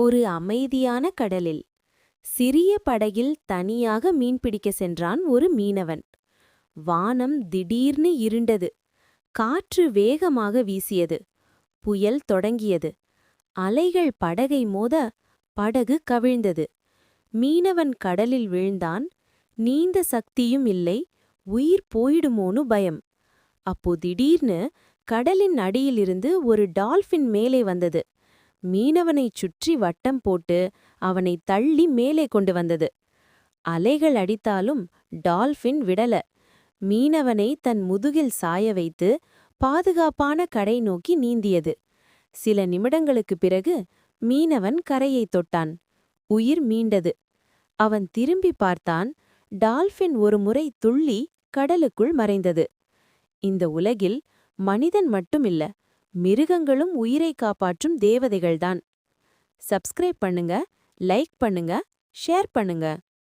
ஒரு அமைதியான கடலில் சிறிய படகில் தனியாக மீன்பிடிக்க சென்றான் ஒரு மீனவன். வானம் திடீர்னு இருண்டது. காற்று வேகமாக வீசியது. புயல் தொடங்கியது. அலைகள் படகை மோத படகு கவிழ்ந்தது. மீனவன் கடலில் விழுந்தான். நீந்த சக்தியும் இல்லை. உயிர் போயிடுமோனு பயம். அப்போ திடீர்னு கடலின் அடியிலிருந்து ஒரு டால்பின் மேலே வந்தது. மீனவனைச் சுற்றி வட்டம் போட்டு அவனை தள்ளி மேலே கொண்டு வந்தது. அலைகள் அடித்தாலும் டால்பின் விடல. மீனவனை தன் முதுகில் சாய வைத்து பாதுகாப்பான கரை நோக்கி நீந்தியது. சில நிமிடங்களுக்குப் பிறகு மீனவன் கரையைத் தொட்டான். உயிர் மீண்டது. அவன் திரும்பி பார்த்தான். டால்பின் ஒரு முறை துள்ளி கடலுக்குள் மறைந்தது. இந்த உலகில் மனிதன் மட்டுமில்ல, மிருகங்களும் உயிரை காப்பாற்றும் தேவதைகள்தான். சப்ஸ்கிரைப் பண்ணுங்க, லைக் பண்ணுங்க, ஷேர் பண்ணுங்க.